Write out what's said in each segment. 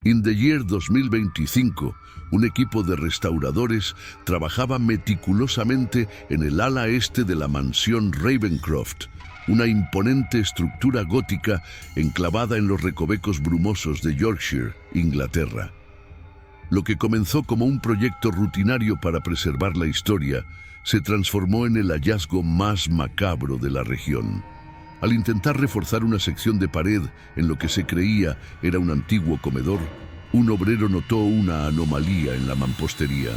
In the year 2025, un equipo de restauradores trabajaba meticulosamente en el ala este de la mansión Ravencroft, una imponente estructura gótica enclavada en los recovecos brumosos de Yorkshire, Inglaterra. Lo que comenzó como un proyecto rutinario para preservar la historia se transformó en el hallazgo más macabro de la región. Al intentar reforzar una sección de pared en lo que se creía era un antiguo comedor, un obrero notó una anomalía en la mampostería.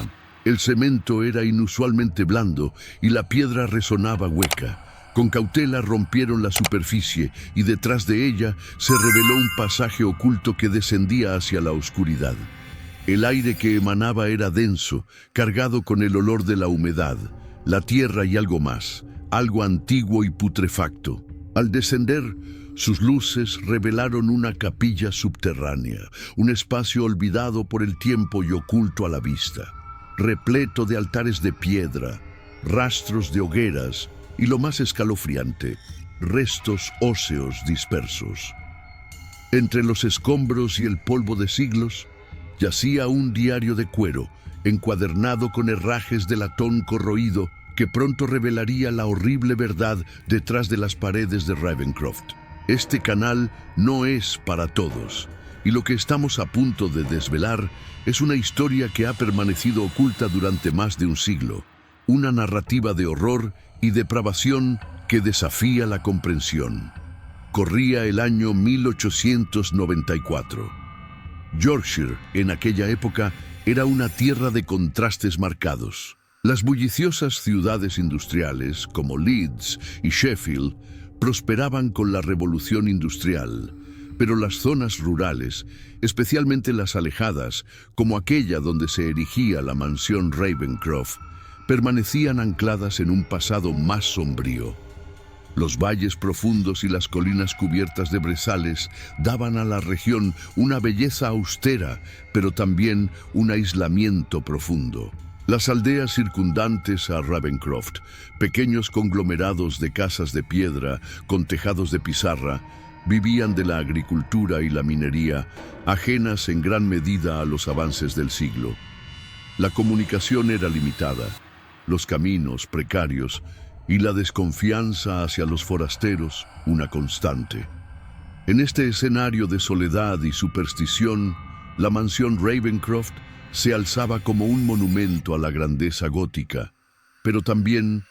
El cemento era inusualmente blando y la piedra resonaba hueca. Con cautela rompieron la superficie y detrás de ella se reveló un pasaje oculto que descendía hacia la oscuridad. El aire que emanaba era denso, cargado con el olor de la humedad, la tierra y algo más, algo antiguo y putrefacto. Al descender, sus luces revelaron una capilla subterránea, un espacio olvidado por el tiempo y oculto a la vista, repleto de altares de piedra, rastros de hogueras y, lo más escalofriante, restos óseos dispersos. Entre los escombros y el polvo de siglos, yacía un diario de cuero, encuadernado con herrajes de latón corroído, que pronto revelaría la horrible verdad detrás de las paredes de Ravencroft. Este canal no es para todos, y lo que estamos a punto de desvelar es una historia que ha permanecido oculta durante más de un siglo, una narrativa de horror y depravación que desafía la comprensión. Corría el año 1894. Yorkshire, en aquella época, era una tierra de contrastes marcados. Las bulliciosas ciudades industriales, como Leeds y Sheffield, prosperaban con la revolución industrial, pero las zonas rurales, especialmente las alejadas, como aquella donde se erigía la mansión Ravencroft, permanecían ancladas en un pasado más sombrío. Los valles profundos y las colinas cubiertas de brezales daban a la región una belleza austera, pero también un aislamiento profundo. Las aldeas circundantes a Ravencroft, pequeños conglomerados de casas de piedra con tejados de pizarra, vivían de la agricultura y la minería, ajenas en gran medida a los avances del siglo. La comunicación era limitada, los caminos precarios y la desconfianza hacia los forasteros una constante. En este escenario de soledad y superstición, la mansión Ravencroft se alzaba como un monumento a la grandeza gótica, pero también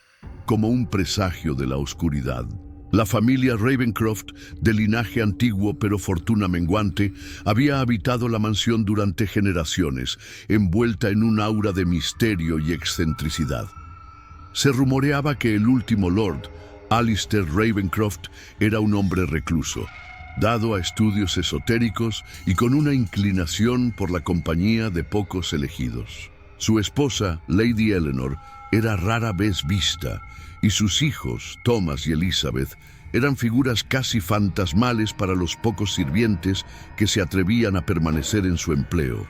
como un presagio de la oscuridad. La familia Ravencroft, de linaje antiguo pero fortuna menguante, había habitado la mansión durante generaciones, envuelta en un aura de misterio y excentricidad. Se rumoreaba que el último Lord, Alistair Ravencroft, era un hombre recluso, dado a estudios esotéricos y con una inclinación por la compañía de pocos elegidos. Su esposa, Lady Eleanor, era rara vez vista, y sus hijos, Thomas y Elizabeth, eran figuras casi fantasmales para los pocos sirvientes que se atrevían a permanecer en su empleo.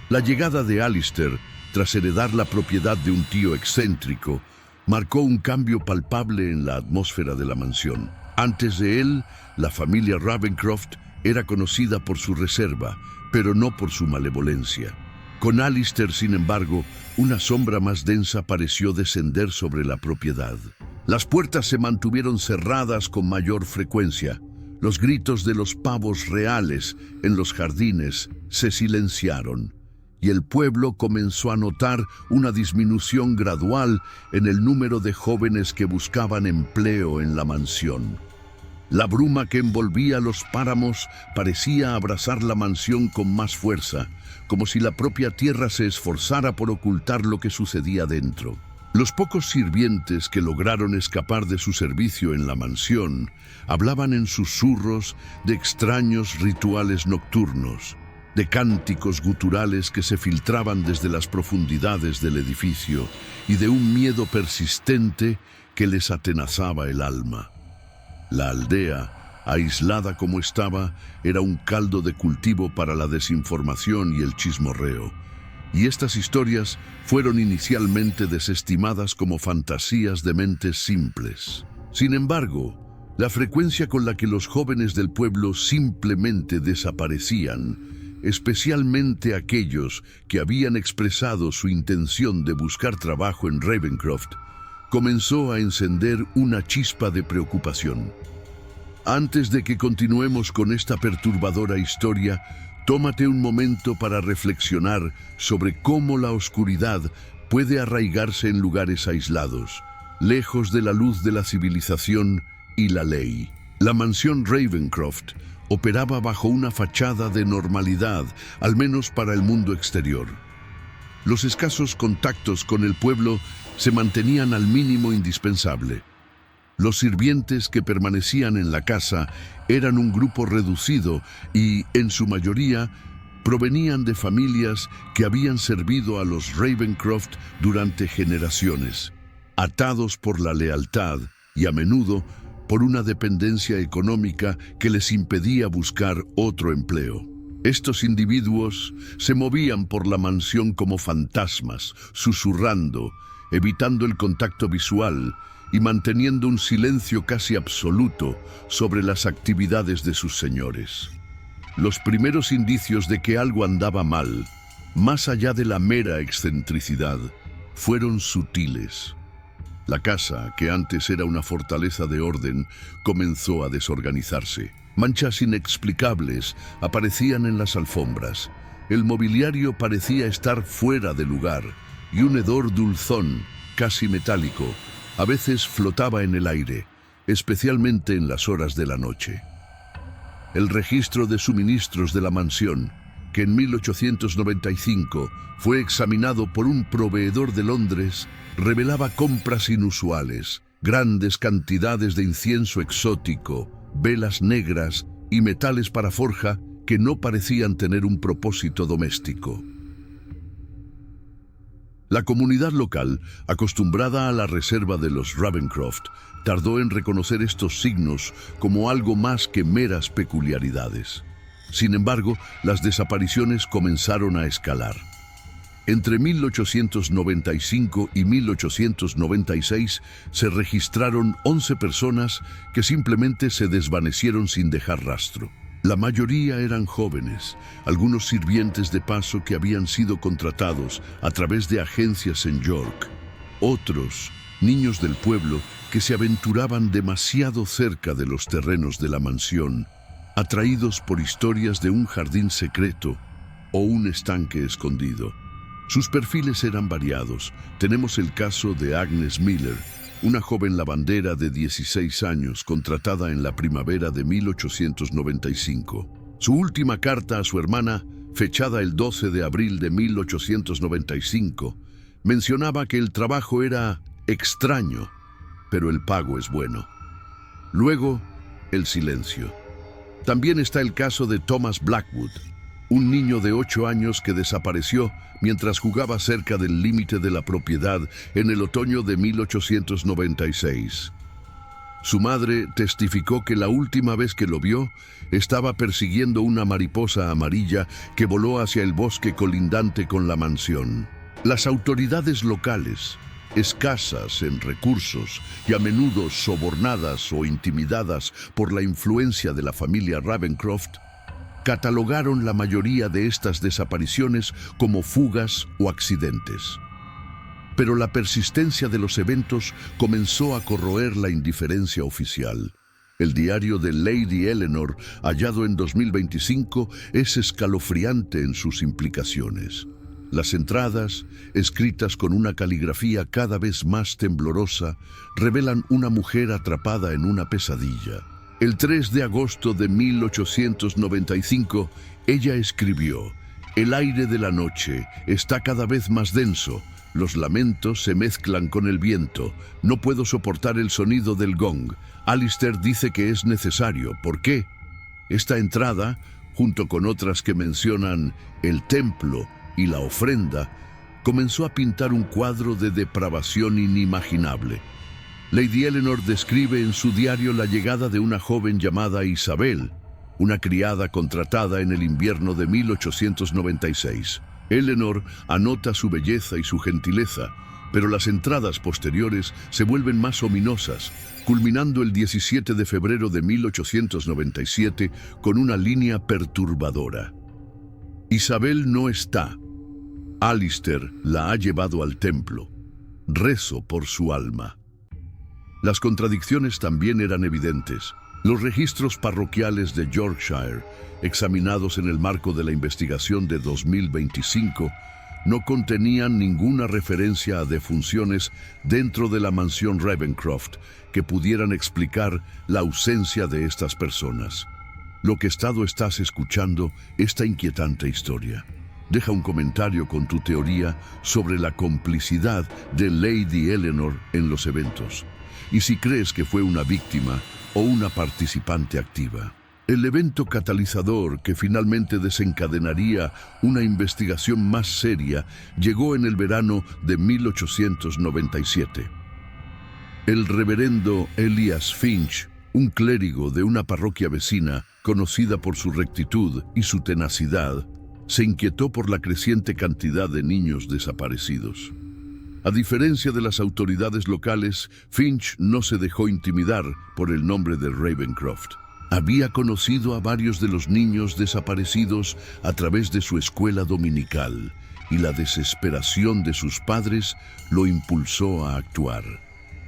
La llegada de Alistair, tras heredar la propiedad de un tío excéntrico, marcó un cambio palpable en la atmósfera de la mansión. Antes de él, la familia Ravencroft era conocida por su reserva, pero no por su malevolencia. Con Alistair, sin embargo, una sombra más densa pareció descender sobre la propiedad. Las puertas se mantuvieron cerradas con mayor frecuencia. Los gritos de los pavos reales en los jardines se silenciaron, y el pueblo comenzó a notar una disminución gradual en el número de jóvenes que buscaban empleo en la mansión. La bruma que envolvía los páramos parecía abrazar la mansión con más fuerza, como si la propia tierra se esforzara por ocultar lo que sucedía dentro. Los pocos sirvientes que lograron escapar de su servicio en la mansión hablaban en susurros de extraños rituales nocturnos, de cánticos guturales que se filtraban desde las profundidades del edificio y de un miedo persistente que les atenazaba el alma. La aldea, aislada como estaba, era un caldo de cultivo para la desinformación y el chismorreo, y estas historias fueron inicialmente desestimadas como fantasías de mentes simples. Sin embargo, la frecuencia con la que los jóvenes del pueblo simplemente desaparecían especialmente aquellos que habían expresado su intención de buscar trabajo en Ravencroft, comenzó a encender una chispa de preocupación. Antes de que continuemos con esta perturbadora historia, tómate un momento para reflexionar sobre cómo la oscuridad puede arraigarse en lugares aislados, lejos de la luz de la civilización y la ley. La mansión Ravencroft operaba bajo una fachada de normalidad, al menos para el mundo exterior. Los escasos contactos con el pueblo se mantenían al mínimo indispensable. Los sirvientes que permanecían en la casa eran un grupo reducido y, en su mayoría, provenían de familias que habían servido a los Ravencroft durante generaciones, atados por la lealtad y a menudo por una dependencia económica que les impedía buscar otro empleo. Estos individuos se movían por la mansión como fantasmas, susurrando, evitando el contacto visual y manteniendo un silencio casi absoluto sobre las actividades de sus señores. Los primeros indicios de que algo andaba mal, más allá de la mera excentricidad, fueron sutiles. La casa, que antes era una fortaleza de orden, comenzó a desorganizarse. Manchas inexplicables aparecían en las alfombras. El mobiliario parecía estar fuera de lugar y un hedor dulzón, casi metálico, a veces flotaba en el aire, especialmente en las horas de la noche. El registro de suministros de la mansión, que en 1895 fue examinado por un proveedor de Londres, revelaba compras inusuales, grandes cantidades de incienso exótico, velas negras y metales para forja que no parecían tener un propósito doméstico. La comunidad local, acostumbrada a la reserva de los Ravencroft, tardó en reconocer estos signos como algo más que meras peculiaridades. Sin embargo, las desapariciones comenzaron a escalar. Entre 1895 y 1896 se registraron 11 personas que simplemente se desvanecieron sin dejar rastro. La mayoría eran jóvenes, algunos sirvientes de paso que habían sido contratados a través de agencias en York. Otros, niños del pueblo que se aventuraban demasiado cerca de los terrenos de la mansión, atraídos por historias de un jardín secreto o un estanque escondido. Sus perfiles eran variados. Tenemos el caso de Agnes Miller, una joven lavandera de 16 años contratada en la primavera de 1895. Su última carta a su hermana, fechada el 12 de abril de 1895, mencionaba que el trabajo era extraño, pero el pago es bueno. Luego, el silencio. También está el caso de Thomas Blackwood, un niño de 8 años que desapareció mientras jugaba cerca del límite de la propiedad en el otoño de 1896. Su madre testificó que la última vez que lo vio, estaba persiguiendo una mariposa amarilla que voló hacia el bosque colindante con la mansión. Las autoridades locales, escasas en recursos y a menudo sobornadas o intimidadas por la influencia de la familia Ravencroft, catalogaron la mayoría de estas desapariciones como fugas o accidentes. Pero la persistencia de los eventos comenzó a corroer la indiferencia oficial. El diario de Lady Eleanor, hallado en 2025, es escalofriante en sus implicaciones. Las entradas, escritas con una caligrafía cada vez más temblorosa, revelan una mujer atrapada en una pesadilla. El 3 de agosto de 1895, ella escribió: «El aire de la noche está cada vez más denso. Los lamentos se mezclan con el viento. No puedo soportar el sonido del gong. Alistair dice que es necesario. ¿Por qué?». Esta entrada, junto con otras que mencionan el templo y la ofrenda, comenzó a pintar un cuadro de depravación inimaginable. Lady Eleanor describe en su diario la llegada de una joven llamada Isabel, una criada contratada en el invierno de 1896. Eleanor anota su belleza y su gentileza, pero las entradas posteriores se vuelven más ominosas, culminando el 17 de febrero de 1897 con una línea perturbadora. Isabel no está. Alistair la ha llevado al templo. Rezo por su alma. Las contradicciones también eran evidentes. Los registros parroquiales de Yorkshire, examinados en el marco de la investigación de 2025, no contenían ninguna referencia a defunciones dentro de la mansión Ravencroft que pudieran explicar la ausencia de estas personas. Lo que estás escuchando esta inquietante historia. Deja un comentario con tu teoría sobre la complicidad de Lady Eleanor en los eventos, y si crees que fue una víctima o una participante activa. El evento catalizador que finalmente desencadenaría una investigación más seria llegó en el verano de 1897. El reverendo Elias Finch, un clérigo de una parroquia vecina conocida por su rectitud y su tenacidad, se inquietó por la creciente cantidad de niños desaparecidos. A diferencia de las autoridades locales, Finch no se dejó intimidar por el nombre de Ravencroft. Había conocido a varios de los niños desaparecidos a través de su escuela dominical, y la desesperación de sus padres lo impulsó a actuar.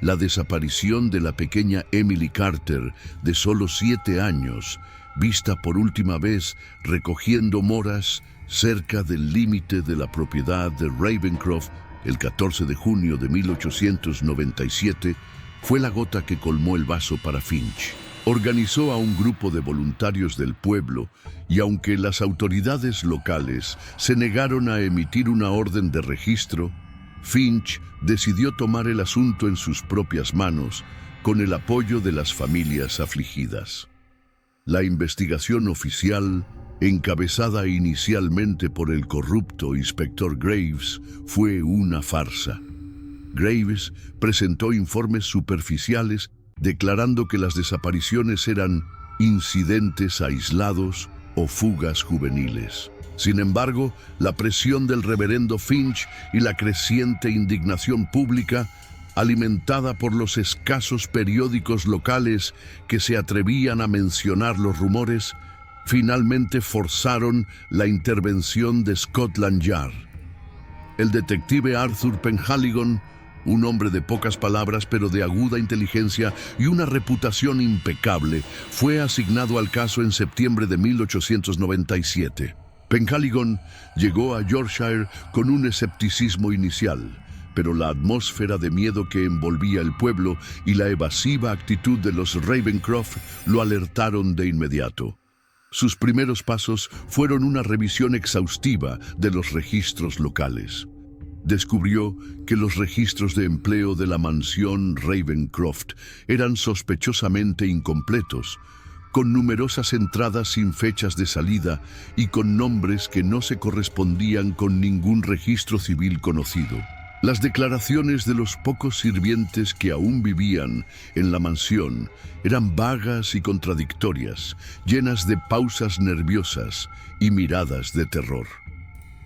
La desaparición de la pequeña Emily Carter, de solo 7 años, vista por última vez recogiendo moras cerca del límite de la propiedad de Ravencroft el 14 de junio de 1897, fue la gota que colmó el vaso para Finch. Organizó a un grupo de voluntarios del pueblo y aunque las autoridades locales se negaron a emitir una orden de registro, Finch decidió tomar el asunto en sus propias manos con el apoyo de las familias afligidas. La investigación oficial, encabezada inicialmente por el corrupto inspector Graves, fue una farsa. Graves presentó informes superficiales declarando que las desapariciones eran incidentes aislados o fugas juveniles. Sin embargo, la presión del reverendo Finch y la creciente indignación pública, alimentada por los escasos periódicos locales que se atrevían a mencionar los rumores, finalmente forzaron la intervención de Scotland Yard. El detective Arthur Penhaligon, un hombre de pocas palabras pero de aguda inteligencia y una reputación impecable, fue asignado al caso en septiembre de 1897. Penhaligon llegó a Yorkshire con un escepticismo inicial, pero la atmósfera de miedo que envolvía el pueblo y la evasiva actitud de los Ravencroft lo alertaron de inmediato. Sus primeros pasos fueron una revisión exhaustiva de los registros locales. Descubrió que los registros de empleo de la mansión Ravencroft eran sospechosamente incompletos, con numerosas entradas sin fechas de salida y con nombres que no se correspondían con ningún registro civil conocido. Las declaraciones de los pocos sirvientes que aún vivían en la mansión eran vagas y contradictorias, llenas de pausas nerviosas y miradas de terror.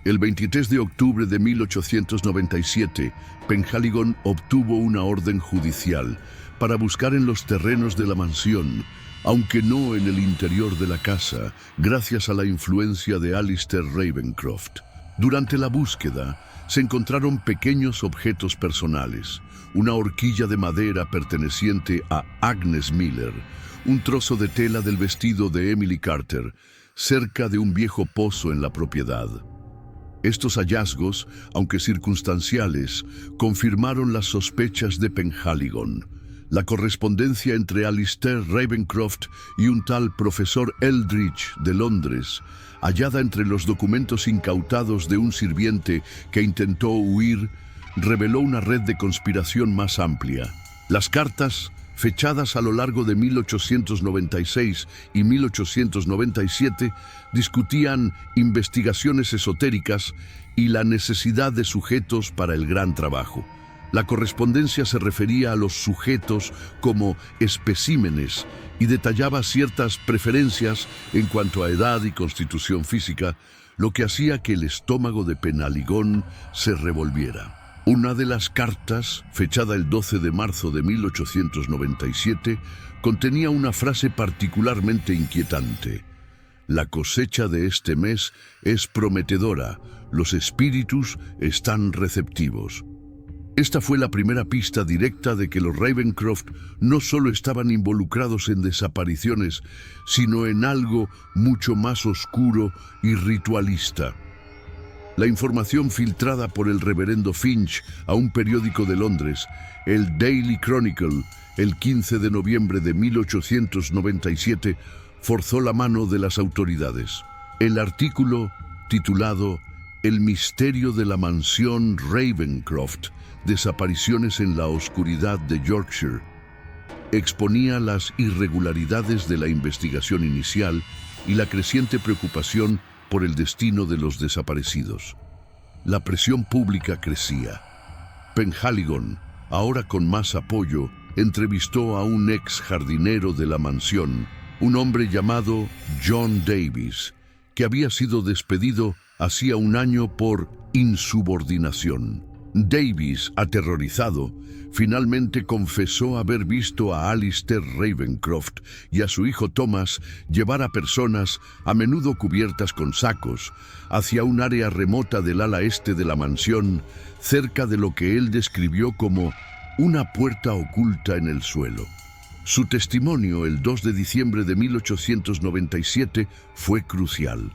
El 23 de octubre de 1897, Penhaligon obtuvo una orden judicial para buscar en los terrenos de la mansión, aunque no en el interior de la casa, gracias a la influencia de Alistair Ravencroft. Durante la búsqueda, se encontraron pequeños objetos personales, una horquilla de madera perteneciente a Agnes Miller, un trozo de tela del vestido de Emily Carter, cerca de un viejo pozo en la propiedad. Estos hallazgos, aunque circunstanciales, confirmaron las sospechas de Penhaligon. La correspondencia entre Alistair Ravencroft y un tal profesor Eldridge de Londres, hallada entre los documentos incautados de un sirviente que intentó huir, reveló una red de conspiración más amplia. Las cartas, fechadas a lo largo de 1896 y 1897, discutían investigaciones esotéricas y la necesidad de sujetos para el gran trabajo. La correspondencia se refería a los sujetos como especímenes y detallaba ciertas preferencias en cuanto a edad y constitución física, lo que hacía que el estómago de Penhaligon se revolviera. Una de las cartas, fechada el 12 de marzo de 1897, contenía una frase particularmente inquietante. La cosecha de este mes es prometedora. Los espíritus están receptivos. Esta fue la primera pista directa de que los Ravencroft no solo estaban involucrados en desapariciones, sino en algo mucho más oscuro y ritualista. La información filtrada por el reverendo Finch a un periódico de Londres, el Daily Chronicle, el 15 de noviembre de 1897, forzó la mano de las autoridades. El artículo, titulado "El misterio de la mansión Ravencroft, desapariciones en la oscuridad de Yorkshire", exponía las irregularidades de la investigación inicial y la creciente preocupación por el destino de los desaparecidos. La presión pública crecía. Penhaligon, ahora con más apoyo, entrevistó a un ex jardinero de la mansión, un hombre llamado John Davies, que había sido despedido hacía un año por insubordinación. Davies, aterrorizado, finalmente confesó haber visto a Alistair Ravencroft y a su hijo Thomas llevar a personas, a menudo cubiertas con sacos, hacia un área remota del ala este de la mansión, cerca de lo que él describió como una puerta oculta en el suelo. Su testimonio, el 2 de diciembre de 1897, fue crucial.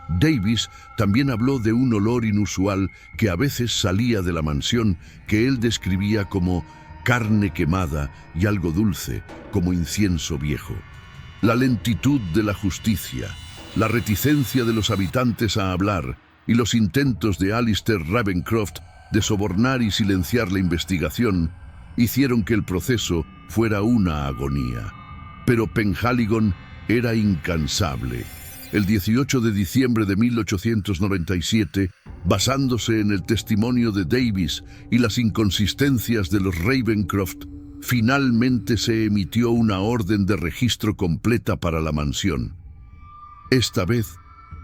Davies también habló de un olor inusual que a veces salía de la mansión, que él describía como carne quemada y algo dulce, como incienso viejo. La lentitud de la justicia, la reticencia de los habitantes a hablar y los intentos de Alistair Ravencroft de sobornar y silenciar la investigación hicieron que el proceso fuera una agonía. Pero Penhaligon era incansable. El 18 de diciembre de 1897, basándose en el testimonio de Davies y las inconsistencias de los Ravencroft, finalmente se emitió una orden de registro completa para la mansión. Esta vez,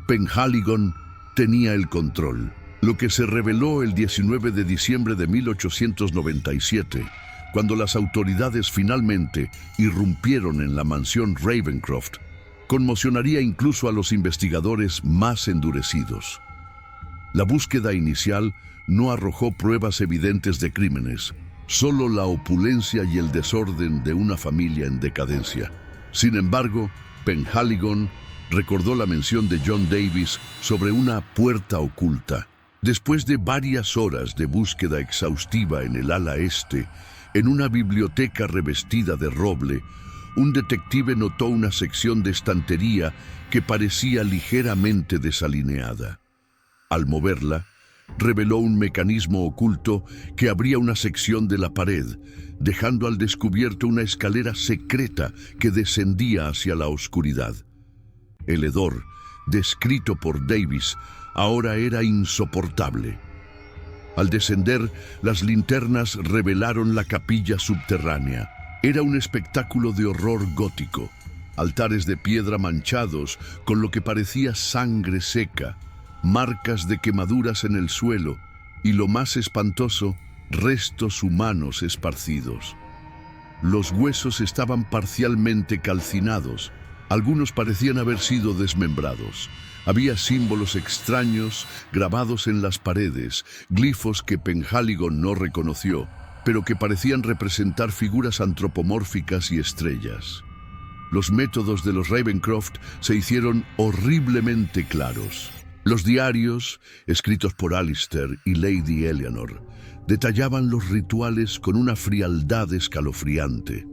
Penhaligon tenía el control, lo que se reveló el 19 de diciembre de 1897, cuando las autoridades finalmente irrumpieron en la mansión Ravencroft. Conmocionaría incluso a los investigadores más endurecidos. La búsqueda inicial no arrojó pruebas evidentes de crímenes, solo la opulencia y el desorden de una familia en decadencia. Sin embargo, Penhaligon recordó la mención de John Davies sobre una puerta oculta. Después de varias horas de búsqueda exhaustiva en el ala este, en una biblioteca revestida de roble, un detective notó una sección de estantería que parecía ligeramente desalineada. Al moverla, reveló un mecanismo oculto que abría una sección de la pared, dejando al descubierto una escalera secreta que descendía hacia la oscuridad. El hedor, descrito por Davies, ahora era insoportable. Al descender, las linternas revelaron la capilla subterránea. Era un espectáculo de horror gótico. Altares de piedra manchados con lo que parecía sangre seca, marcas de quemaduras en el suelo y, lo más espantoso, restos humanos esparcidos. Los huesos estaban parcialmente calcinados. Algunos parecían haber sido desmembrados. Había símbolos extraños grabados en las paredes, glifos que Penhaligon no reconoció, pero que parecían representar figuras antropomórficas y estrellas. Los métodos de los Ravencroft se hicieron horriblemente claros. Los diarios, escritos por Alistair y Lady Eleanor, detallaban los rituales con una frialdad escalofriante.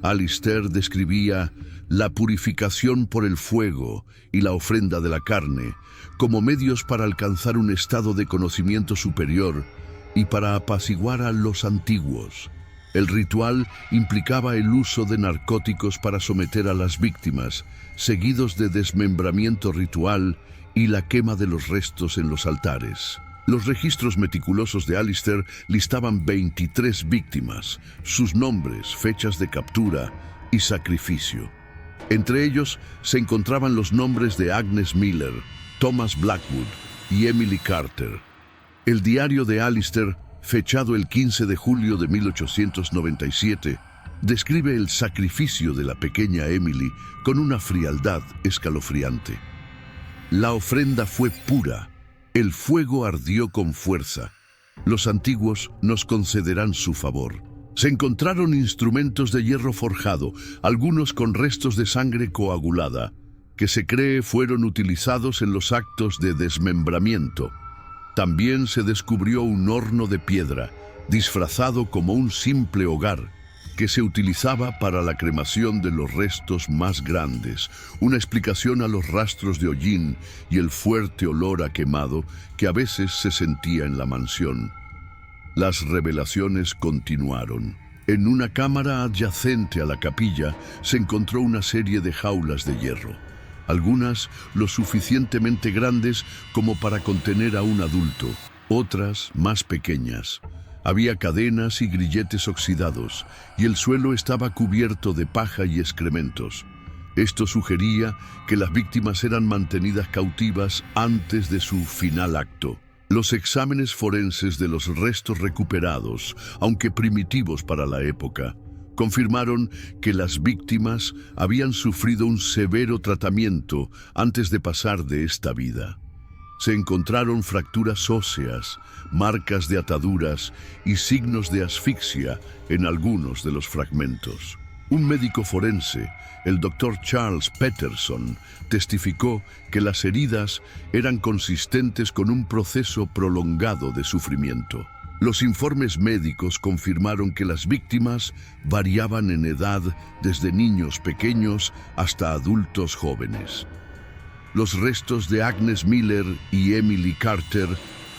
Alistair describía la purificación por el fuego y la ofrenda de la carne como medios para alcanzar un estado de conocimiento superior y para apaciguar a los antiguos. El ritual implicaba el uso de narcóticos para someter a las víctimas, seguidos de desmembramiento ritual y la quema de los restos en los altares. Los registros meticulosos de Alistair listaban 23 víctimas, sus nombres, fechas de captura y sacrificio. Entre ellos se encontraban los nombres de Agnes Miller, Thomas Blackwood y Emily Carter. El diario de Alistair, fechado el 15 de julio de 1897, describe el sacrificio de la pequeña Emily con una frialdad escalofriante. La ofrenda fue pura, el fuego ardió con fuerza. Los antiguos nos concederán su favor. Se encontraron instrumentos de hierro forjado, algunos con restos de sangre coagulada, que se cree fueron utilizados en los actos de desmembramiento. También se descubrió un horno de piedra, disfrazado como un simple hogar, que se utilizaba para la cremación de los restos más grandes, una explicación a los rastros de hollín y el fuerte olor a quemado que a veces se sentía en la mansión. Las revelaciones continuaron. En una cámara adyacente a la capilla se encontró una serie de jaulas de hierro, algunas lo suficientemente grandes como para contener a un adulto, otras más pequeñas. Había cadenas y grilletes oxidados, y el suelo estaba cubierto de paja y excrementos. Esto sugería que las víctimas eran mantenidas cautivas antes de su final acto. Los exámenes forenses de los restos recuperados, aunque primitivos para la época, confirmaron que las víctimas habían sufrido un severo tratamiento antes de pasar de esta vida. Se encontraron fracturas óseas, marcas de ataduras y signos de asfixia en algunos de los fragmentos. Un médico forense, el Dr. Charles Peterson, testificó que las heridas eran consistentes con un proceso prolongado de sufrimiento. Los informes médicos confirmaron que las víctimas variaban en edad desde niños pequeños hasta adultos jóvenes. Los restos de Agnes Miller y Emily Carter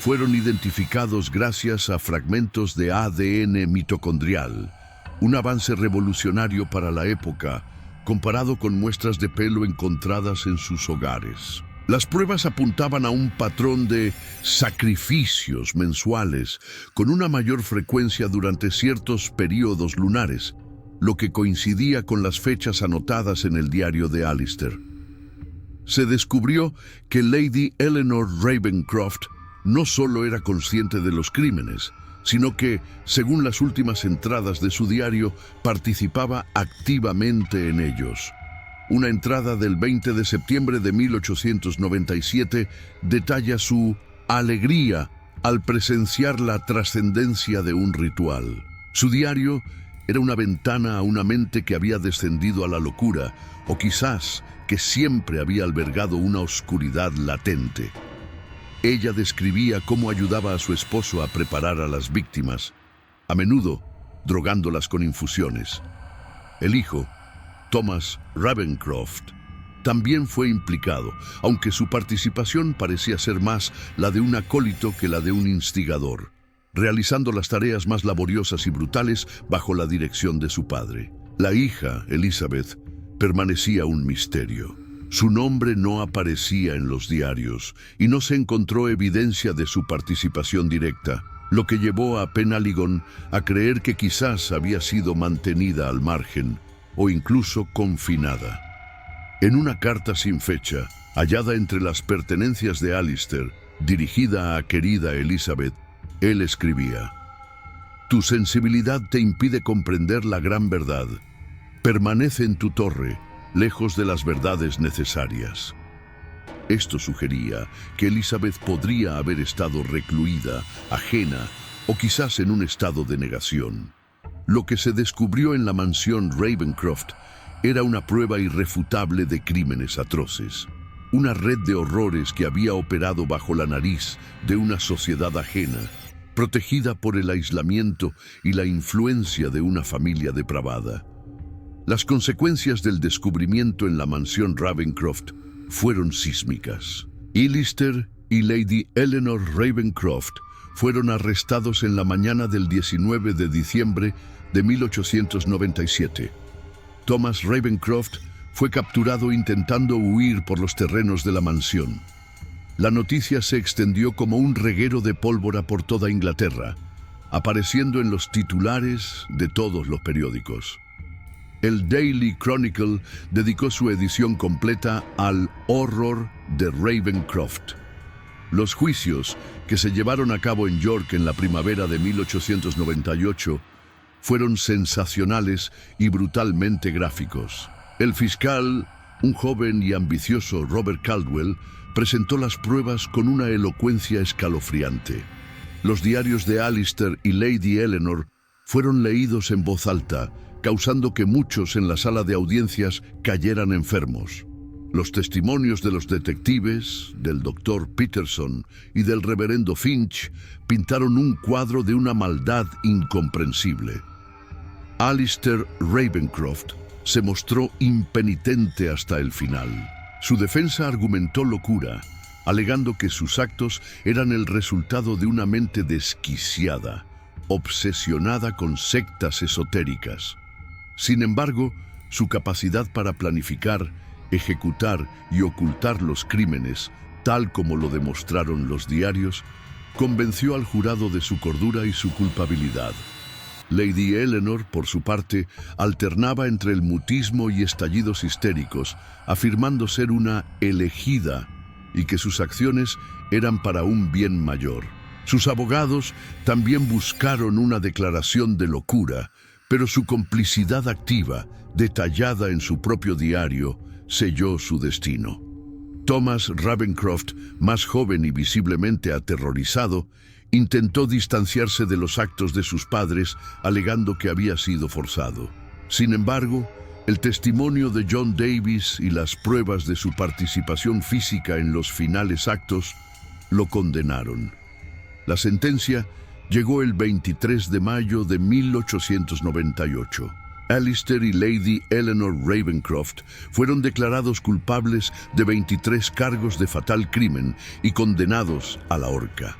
fueron identificados gracias a fragmentos de ADN mitocondrial, un avance revolucionario para la época, comparado con muestras de pelo encontradas en sus hogares. Las pruebas apuntaban a un patrón de sacrificios mensuales, con una mayor frecuencia durante ciertos periodos lunares, lo que coincidía con las fechas anotadas en el diario de Alistair. Se descubrió que Lady Eleanor Ravencroft no solo era consciente de los crímenes, sino que, según las últimas entradas de su diario, participaba activamente en ellos. Una entrada del 20 de septiembre de 1897 detalla su alegría al presenciar la trascendencia de un ritual. Su diario era una ventana a una mente que había descendido a la locura, o quizás que siempre había albergado una oscuridad latente. Ella describía cómo ayudaba a su esposo a preparar a las víctimas, a menudo drogándolas con infusiones. El hijo, Thomas Ravencroft, también fue implicado, aunque su participación parecía ser más la de un acólito que la de un instigador, realizando las tareas más laboriosas y brutales bajo la dirección de su padre. La hija, Elizabeth, permanecía un misterio. Su nombre no aparecía en los diarios y no se encontró evidencia de su participación directa, lo que llevó a Penhaligon a creer que quizás había sido mantenida al margen o incluso confinada. En una carta sin fecha, hallada entre las pertenencias de Alistair, dirigida a querida Elizabeth, él escribía: «Tu sensibilidad te impide comprender la gran verdad. Permanece en tu torre, lejos de las verdades necesarias». Esto sugería que Elizabeth podría haber estado recluida, ajena o quizás en un estado de negación. Lo que se descubrió en la mansión Ravencroft era una prueba irrefutable de crímenes atroces. Una red de horrores que había operado bajo la nariz de una sociedad ajena, protegida por el aislamiento y la influencia de una familia depravada. Las consecuencias del descubrimiento en la mansión Ravencroft fueron sísmicas. Alistair y Lady Eleanor Ravencroft fueron arrestados en la mañana del 19 de diciembre de 1897. Thomas Ravencroft fue capturado intentando huir por los terrenos de la mansión. La noticia se extendió como un reguero de pólvora por toda Inglaterra, apareciendo en los titulares de todos los periódicos. El Daily Chronicle dedicó su edición completa al horror de Ravencroft. Los juicios, que se llevaron a cabo en York en la primavera de 1898, fueron sensacionales y brutalmente gráficos. El fiscal, un joven y ambicioso Robert Caldwell, presentó las pruebas con una elocuencia escalofriante. Los diarios de Alistair y Lady Eleanor fueron leídos en voz alta, causando que muchos en la sala de audiencias cayeran enfermos. Los testimonios de los detectives, del doctor Peterson y del reverendo Finch pintaron un cuadro de una maldad incomprensible. Alistair Ravencroft se mostró impenitente hasta el final. Su defensa argumentó locura, alegando que sus actos eran el resultado de una mente desquiciada, obsesionada con sectas esotéricas. Sin embargo, su capacidad para planificar, ejecutar y ocultar los crímenes, tal como lo demostraron los diarios, convenció al jurado de su cordura y su culpabilidad. Lady Eleanor, por su parte, alternaba entre el mutismo y estallidos histéricos, afirmando ser una elegida y que sus acciones eran para un bien mayor. Sus abogados también buscaron una declaración de locura, pero su complicidad activa, detallada en su propio diario, selló su destino. Thomas Ravencroft, más joven y visiblemente aterrorizado, intentó distanciarse de los actos de sus padres, alegando que había sido forzado. Sin embargo, el testimonio de John Davis y las pruebas de su participación física en los finales actos lo condenaron. La sentencia llegó el 23 de mayo de 1898. Alistair y Lady Eleanor Ravencroft fueron declarados culpables de 23 cargos de fatal crimen y condenados a la horca.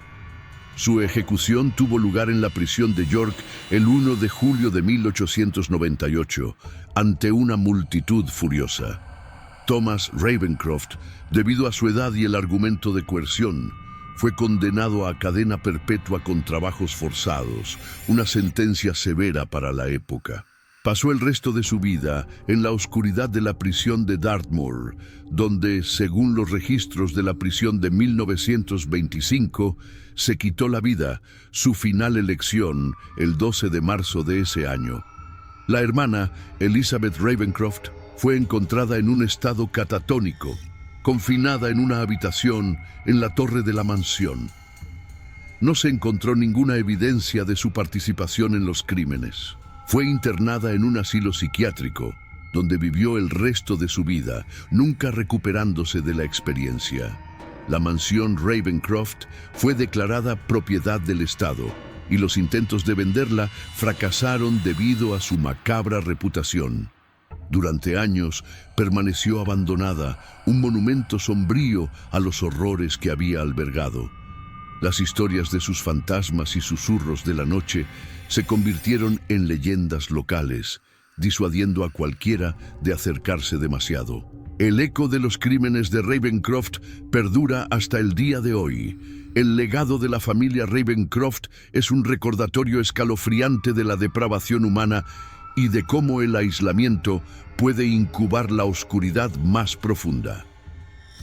Su ejecución tuvo lugar en la prisión de York el 1 de julio de 1898, ante una multitud furiosa. Thomas Ravencroft, debido a su edad y el argumento de coerción, fue condenado a cadena perpetua con trabajos forzados, una sentencia severa para la época. Pasó el resto de su vida en la oscuridad de la prisión de Dartmoor, donde, según los registros de la prisión de 1925, se quitó la vida, su final elección, el 12 de marzo de ese año. La hermana, Elizabeth Ravencroft, fue encontrada en un estado catatónico, confinada en una habitación en la torre de la mansión. No se encontró ninguna evidencia de su participación en los crímenes. Fue internada en un asilo psiquiátrico, donde vivió el resto de su vida, nunca recuperándose de la experiencia. La mansión Ravencroft fue declarada propiedad del Estado, y los intentos de venderla fracasaron debido a su macabra reputación. Durante años permaneció abandonada, un monumento sombrío a los horrores que había albergado. Las historias de sus fantasmas y susurros de la noche se convirtieron en leyendas locales, disuadiendo a cualquiera de acercarse demasiado. El eco de los crímenes de Ravencroft perdura hasta el día de hoy. El legado de la familia Ravencroft es un recordatorio escalofriante de la depravación humana y de cómo el aislamiento puede incubar la oscuridad más profunda.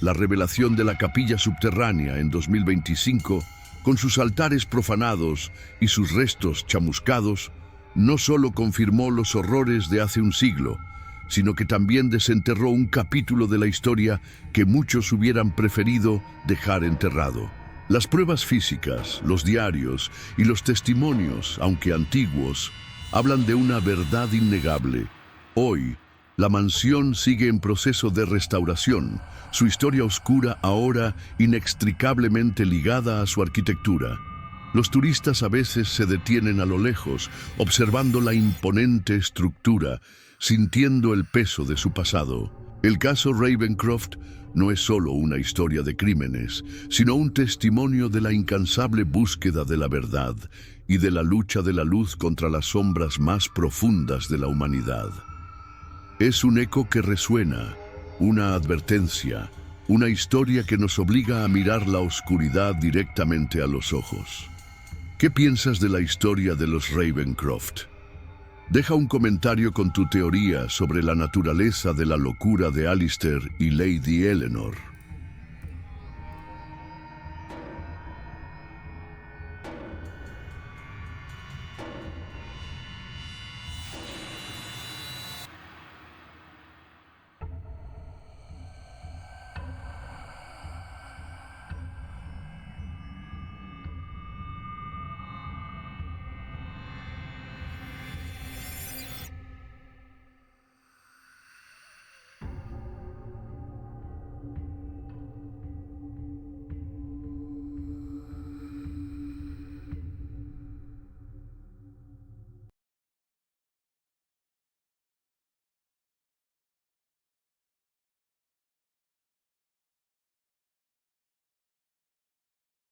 La revelación de la capilla subterránea en 2025, con sus altares profanados y sus restos chamuscados, no solo confirmó los horrores de hace un siglo, sino que también desenterró un capítulo de la historia que muchos hubieran preferido dejar enterrado. Las pruebas físicas, los diarios y los testimonios, aunque antiguos, hablan de una verdad innegable. Hoy, la mansión sigue en proceso de restauración, su historia oscura ahora inextricablemente ligada a su arquitectura. Los turistas a veces se detienen a lo lejos, observando la imponente estructura, sintiendo el peso de su pasado. El caso Ravencroft no es solo una historia de crímenes, sino un testimonio de la incansable búsqueda de la verdad y de la lucha de la luz contra las sombras más profundas de la humanidad. Es un eco que resuena, una advertencia, una historia que nos obliga a mirar la oscuridad directamente a los ojos. ¿Qué piensas de la historia de los Ravencroft? Deja un comentario con tu teoría sobre la naturaleza de la locura de Alistair y Lady Eleanor.